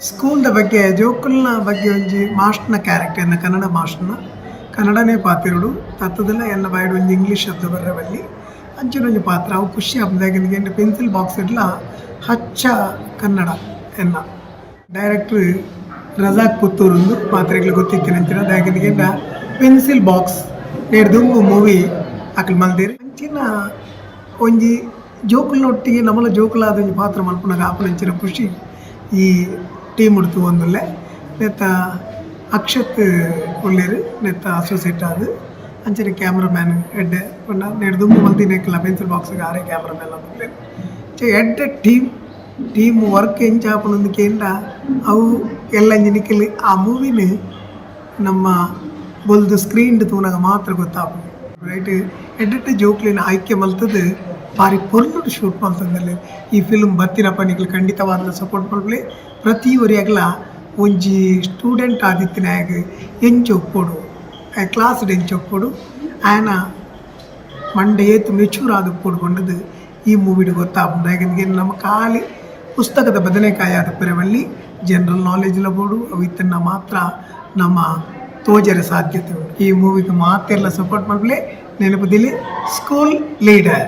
ಸ್ಕೂಲ್ದ ಬಗ್ಗೆ ಜೋಕುಲ್ನ ಬಗ್ಗೆ ಒಂಜಿ ಮಾಸ್ಟ್ನ ಕ್ಯಾರೆಕ್ಟರ್ ಎನ್ನ ಕನ್ನಡ ಮಾಸ್ಟ್ನ ಕನ್ನಡನೇ ಪಾತಿರುಡು ತತ್ತದಲ್ಲ ಎನ್ನ ಬಾಯ್ಡು ಒಂಜಿ ಇಂಗ್ಲೀಷ್ ಶಬ್ದ ಬರ್ರೆ ಬಲ್ಲಿ ಅಂಚಿನ ಒಂಜಿ ಪಾತ್ರ ಅವು ಖುಷಿ ಆಪುಂಡು ಪೆನ್ಸಿಲ್ ಬಾಕ್ಸ್ ಇಡ್ಲ ಹಚ್ಚ ಕನ್ನಡ ಎನ್ನ ಡೈರೆಕ್ಟ್ರ್ ರಜಾಕ್ ಪುತ್ತೂರು ಪಾತ್ರೆಗಳು ಗೊತ್ತಿತ್ತೇನೆ ಅಂಚಿನ ದಾಗಿನ ಪೆನ್ಸಿಲ್ ಬಾಕ್ಸ್ ದುಂಬು ಮೂವಿ ಅಕ್ಲು ಮಲ್ದೇರಿ ಅಂಚಿನ ಒಂಜಿ ಜೋಕುಲ್ನೊಟ್ಟಿಗೆ ನಮ್ಮಲ ಜೋಕುಲಾದ ಒಂಜಿ ಪಾತ್ರ ಮಲ್ಪುನಾಗ ಆಪುನಂಚಿನ ಖುಷಿ ಈ ಟೀಮ್ ಉಡ್ತು ಒಂದುಲ್ಲೆ ನೆತ್ತ ಅಕ್ಷತ್ ಒಳ್ಳೆರು ನೆತ್ತ ಅಸೋಸಿಯೇಟ್ ಆದು ಅಂಚನೆ ಕ್ಯಾಮ್ರಾಮ್ಯಾನ್ ಎಡ್ಡೆ ಪಂಡ ನೆಡು ದುಂಬು ಮಲ್ತಿನೆಕ್ಲ ಪೆನ್ಸಿಲ್ ಬಾಕ್ಸ್ಗೆ ಆರೇ ಕ್ಯಾಮ್ರಾಮ್ಯಾನ್ ಅಂದ್ಲೆ ಎಡ್ಡೆ ಟೀಮ್ ವರ್ಕ್ ಎಂಚ ಆಪುನೊಂದಿಕೆಂಡ ಅವು ಎಲ್ಲ ನಿಕ್ಕಲಿ ಆ ಮೂವಿನ ನಮ್ಮ ಬೊಲ್ದು ಸ್ಕ್ರೀನ್ ತೂನಾಗ ಮಾತ್ರ ಗೊತ್ತಾಪು ರೈಟ್ ಎಡ್ಡೆ ಜೋಕ್ಲಿನ ಆಯ್ಕೆ ಮಲ್ತದ್ದು ಭಾರಿ ಪೊರ್ಲುಡು ಶೂಟ್ ಮಲ್ತಂದಲ್ಲಿ ಈ ಫಿಲ್ಮ್ ಬತ್ತಿನಪ್ಪ ನಿಕ್ಲು ಖಂಡಿತವಾದ ಸಪೋರ್ಟ್ ಮಲ್ಪಲೆ ಪ್ರತಿ ಒರಿಯಾಗಲ ಒಂಜಿ ಸ್ಟೂಡೆಂಟ್ ಆದಿತ್ತಿನಾಗ ಎಂಚು ಒಪ್ಪೋಡು ಕ್ಲಾಸ್ಡ್ ಎಂಚು ಒಪ್ಪೋಡು ಆಯನ ಮಂಡೆ ಏತು ಮೆಚೂರ್ ಆದ ಒಪ್ಪೋಡ್ಕೊಂಡದ್ದು ಈ ಮೂವಿಡ್ ಗೊತ್ತಾಗ್ಬೋದು. ಯಾಕಂದ್ರೆ ನಮ್ಮ ಖಾಲಿ ಪುಸ್ತಕದ ಬದನೆಕಾಯಿ ಆದ ಪರವಲ್ಲಿ ಜನರಲ್ ನಾಲೆಜ್ಲ ಬೋಡು ಅವು ಇತ್ತನ್ನ ಮಾತ್ರ ನಮ್ಮ ತೋಜರ ಸಾಧ್ಯತೆ ಉಂಟು. ಈ ಮೂವಿಗೆ ಮಾತೆಲ್ಲ ಸಪೋರ್ಟ್ ಮಾಡಲೇ ನೆನಪದಿಲ್ಲಿ ಸ್ಕೂಲ್ ಲೀಡರ್.